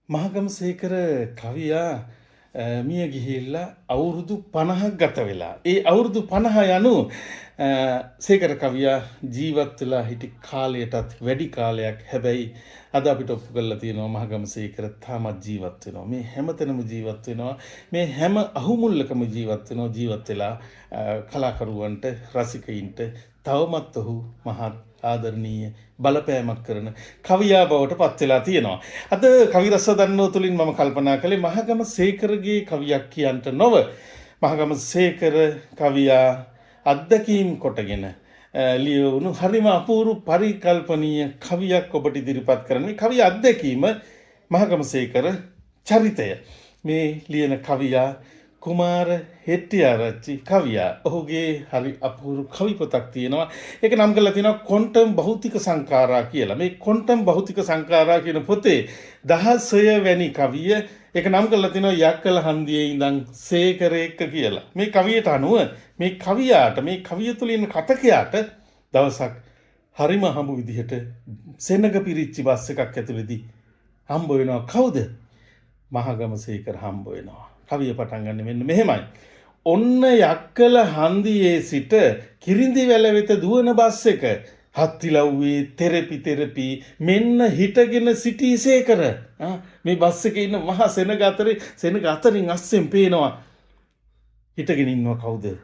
මහගමසේකර කවියා මිය ගිහිල්ලා අවුරුදු 50ක් ගත වෙලා. ඒ අවුරුදු 50 යනු සේකර කවියා ජීවත් වෙලා හිටි කාලයටත් වැඩි කාලයක්. හැබැයි අද අපිට ඔප්පු කරලා තියෙනවා මහගමසේකර තාමත් ජීවත් වෙනවා. මේ හැමතැනම ජීවත් වෙනවා. මේ හැම අහුමුල්ලකම ජීවත් වෙනවා. ජීවත් වෙලා කලාකරුවන්ට රසිකයින්ට තවමත් ඔහු මහත් ආදරණීය බලපෑමක් කරන කවියා බවට පත් වෙලා තියෙනවා. අද කවි රස දන්නෝ තුලින් මම කල්පනා කළේ මහගමසේකරගේ කවියක් කියන්ට නොව මහගමසේකර කවියා අත්දැකීම් කොටගෙන ලියවුණු හරිම අපූර්ව පරිකල්පනීය කවියක් ඔබට ඉදිරිපත් කරන මේ කවිය අත්දැකීම මහගමසේකර චරිතය. මේ ලියන කවියා කුමාර හෙට්ටිආරච්චි කවියා. ඔහුගේ හරි අපූර්ව කවි පොතක් තියෙනවා. ඒක නම් කරලා තියෙනවා ක්වොන්ටම් භෞතික සංඛාරා කියලා. මේ ක්වොන්ටම් භෞතික සංඛාරා කියන පොතේ 16 වැනි කවිය ඒක නම් කරලා තියෙනවා යක්කල හන්දියේ ඉඳන් සේකරේක කියලා. මේ කවියට අනුව මේ කවියාට මේ කවිය තුලින් කතකයාට දවසක් හරිම හම්බු විදිහට සෙනග පිරිච්චි බස් එකක් ඇතුළේදී හම්බ වෙනවා. කවුද? මහගමසේකර හම්බ වෙනවා. කවිය පටන් ගන්න මෙන්න මෙහෙමයි. ඔන්න යක්කල හන්දියේ සිට කිරිඳිවැල වෙත දුවන බස් එක හත්තිලව්වේ තෙරපි මෙන්න හිටගෙන සිටී සේකර. මේ බස් එකේ ඉන්න මහා සෙනග අතරින් අස්සෙන් පේනවා. හිටගෙන ඉන්නවා කවුද?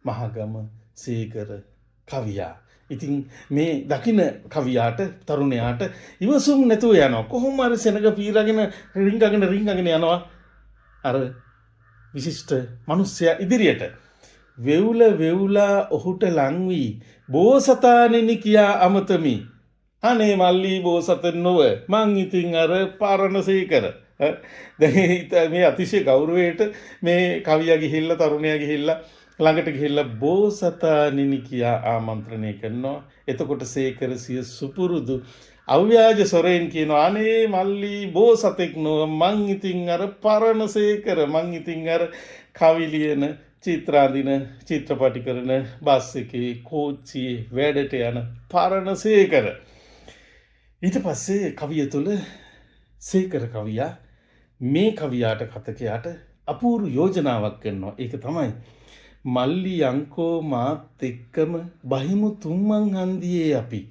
මහගමසේකර කවියා. ඉතින් මේ දකින කවියාට තරුණයාට ඉවසුම් නැතුව යනවා. කොහොම හරි සෙනග පීරගෙන රිංගගෙන යනවා. අර විශිෂ්ට මිනිසයා ඉදිරියට වෙවුලා ඔහුට ලං වී බෝසතාණෙනි කියා අමතමි. අනේ මල්ලි බෝසතන් නොව මං ඉතින් අර පරණසේකර. දැන් මේ අතිශය ගෞරවයට මේ කවියා ගිහිල්ලා තරුණයා ගිහිල්ලා ළඟට ගිහිල්ලා බෝසතාණෙනි කියා ආමන්ත්‍රණය කරනවා. එතකොට සේකර සිය සුපුරුදු අව්‍යාජ සොරෙන් කියනවා අනේ මල්ලි බෝසතෙක් නොව මං ඉතින් අර පරණසේකර මං ඉතින් අර කවි ලියන චිත්‍රාඳින චිත්‍රපටි කරන බස් එකේ කෝච්චියේ වැඩට යන පරණසේකර. ඊට පස්සේ කවිය තුළ සේකර කවියා මේ කවියාට කතකයාට අපූර්ව යෝජනාවක් කරනවා. ඒක තමයි මල්ලි යංකෝ මාත් එක්කම බහිමු තුම්මන් හන්දියේ අපි.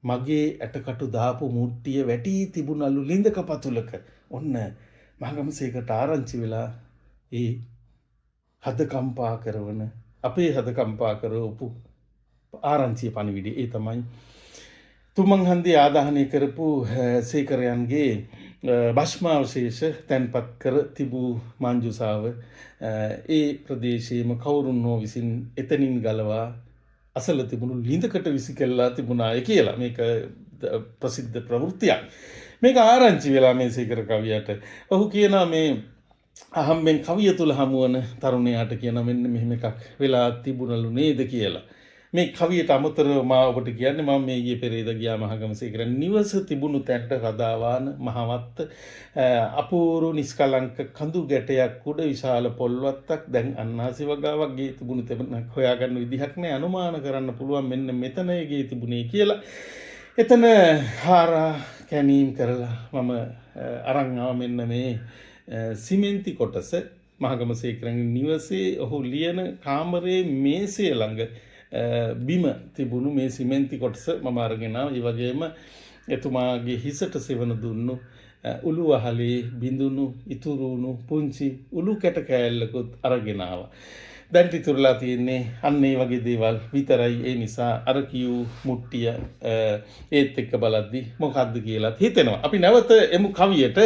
මගේ ඇටකටු දාපු මුට්ටිය වැටී තිබුණලු ලිඳක පතුලක. ඔන්න මහගමසේකට ආරංචි වෙලා ඒ හද කම්පා කරවන අපේ හද කම්පා කරවපු ආරංචිය පණිවිඩය. ඒ තමයි තුමන් හන්දිය ආදාහනය කරපු සේකරයන්ගේ භස්මාවශේෂ තැන්පත් කර තිබූ මංජුසාව ඒ ප්‍රදේශයේම කවුරුන්නෝ විසින් එතනින් ගලවා අසල තිබුණු ලිඳකට විසි කළා තිබුණාය කියලා. මේක ප්‍රසිද්ධ ප්‍රවෘත්තියක්. මේක ආරංචි වෙලා මේ සේකර කවියට ඔහු කියනවා මේ අහම්බෙන් කවිය තුල හමුවන තරුණයාට කියනවා මෙන්න මෙහෙම එකක් වෙලා තිබුණලු නේද කියලා. මේ කවියට අමතරව මා ඔබට කියන්නේ මම මේ ඊයේ පෙරේද ගියා මහගමසේකර නිවස තිබුණු තැනට රදාවාන මහවත් අපූර්ව නිස්කලංක කඳු ගැටයක් උඩ විශාල පොල්වත්තක් දැන් අන්නාසි වගාවක් ගේ තිබුණු තැනක් හොයාගන්න විදිහක් නෑ. අනුමාන කරන්න පුළුවන් මෙන්න මෙතන ගේ තිබුණේ කියලා. එතන හාරා කැනීම් කරලා මම අරන් ආව මෙන්න මේ සිමෙන්ති කොටස මහගමසේකරගේ නිවසේ ඔහු ලියන කාමරයේ මේසය ළඟ බිම තිබුණු මේ සිමෙන්ති කොටස මම අරගෙන ආවා. ඒ වගේම එතුමාගේ හිසට සෙවන දුන්නු උළු වහලේ බිඳුණු ඉතුරුණු පුංචි උළු කැට කෑල්ලකුත් අරගෙන ආවා. දැන් ඉතුරුලා තියෙන්නේ අන්න ඒ වගේ දේවල් විතරයි. ඒ නිසා අර කියූ මුට්ටිය ඒත් එක්ක බලද්දි මොකද්ද කියලා හිතෙනවා. අපි නැවත එමු කවියට.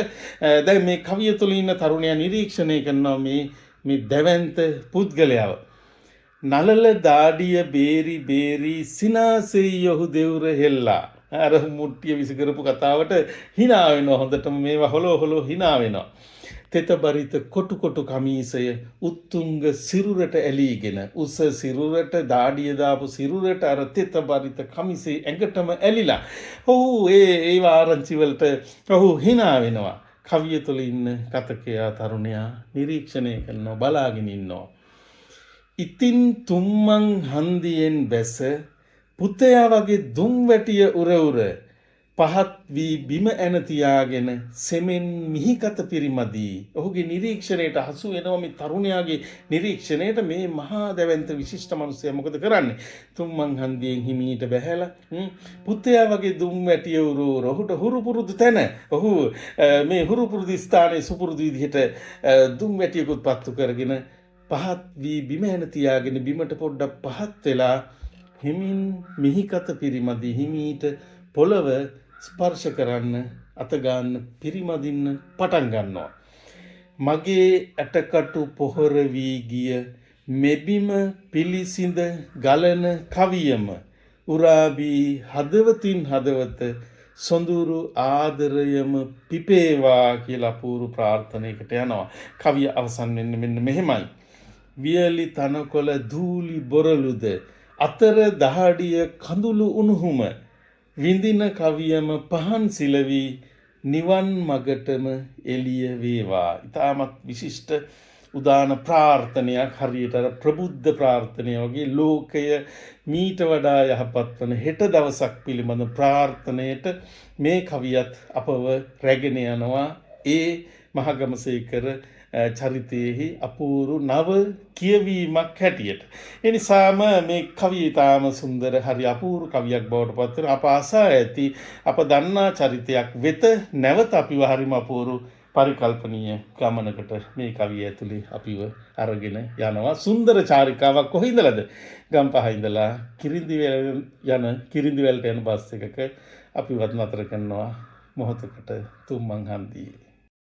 දැන් මේ කවිය තුළ ඉන්න තරුණයා නිරීක්ෂණය කරනවා මේ දැවැන්ත පුද්ගලයාව. නලල දාඩිය බේරි සිනාසෙයි ඔහු දෙවුර හෙල්ලා. අර මුට්ටිය විසි කරපු කතාවට hina වෙනවා. හොඳටම මේවා හොලෝ hina වෙනවා. තෙත බරිත කොටු කමීසය උත්තුංග සිරුරට ඇලීගෙන උස සිරුරට දාඩිය දාපු සිරුරට අර තෙත බරිත කමිසේ ඇඟටම ඇලිලා ඔහු ඒ ආරංචි වලට ඔහු hina වෙනවා. කවිය තුළ ඉන්න කතකයා තරුණයා නිරීක්ෂණය කරනවා, බලාගෙන ඉන්නවා. ඉතින් තුම්මන් හන්දියෙන් බැස පුතයා වගේ දුම් වැටිය උර පහත් වී බිම ඇන තියාගෙන සෙමෙන් මිහිකත පිරිමදී. ඔහුගේ නිරීක්ෂණයට හසු වෙනවා මේ තරුණයාගේ නිරීක්ෂණයට මේ මහා දැවැන්ත විශිෂ්ට මිනිසයා මොකද කරන්නේ? තුම්මන් හන්දියෙන් හිමීට බැහැලා පුත්තයා වගේ දුම් වැටිය ඔහුට හුරු පුරුදු තැන. ඔහු මේ හුරු පුරුදු ස්ථානයේ සුපුරුදු විදිහට දුම් වැටියකුත් පත්තු කරගෙන පහත් වී බිම ඇන තියාගෙන බිමට පොඩ්ඩක් පහත් වෙලා හිමින් මිහිකත පිරිමදී හිමීට පොළව ස්පර්ශ කරන්න අතගන්න පිරිමදින්න පටන් ගන්නවා. මගේ ඇටකටු පොහොර වී ගිය මෙබිම පිළිසිඳ ගලන කවියම උරාබී හදවතින් හදවත සොඳුරු ආදරයම පිපේවා කියලා අපූර්ව ප්‍රාර්ථනයකට යනවා. කවිය අවසන් වෙන්නේ මෙන්න මෙහෙමයි. වියලි තනකොළ දූලි බොරළුද අතර දහඩිය කඳුළු උණුහුම විඳින කවියම පහන් සිලවී නිවන් මගටම එළිය වේවා. ඉතාමත් විශිෂ්ට උදාන ප්‍රාර්ථනයක් හරියට ප්‍රබුද්ධ ප්‍රාර්ථනය වගේ ලෝකය මීට වඩා යහපත් වන හෙට දවසක් පිළිබඳ ප්‍රාර්ථනයට මේ කවියත් අපව රැගෙන යනවා. ඒ මහගමසේකර චරිතයෙහි අපූරු නව කියවීමක් හැටියට. ඒ නිසාම මේ කවිය ඉතාම සුන්දර හරි අපූරු කවියක් බවට පත් වෙන අප ආසා ඇති අප දන්නා චරිතයක් වෙත නැවත අපිව හරිම අපූරු පරිකල්පනීය ගමනකට මේ කවිය ඇතුලේ අපිව අරගෙන යනවා. සුන්දර චාරිකාවක්. කොහේ ඉඳලාද? ගම්පහ ඉඳලා කිරිඳිවැලට යන බස් එකක අපිවත් නතර කරනවා මොහොතකට තුම්මන් හන්දියේ.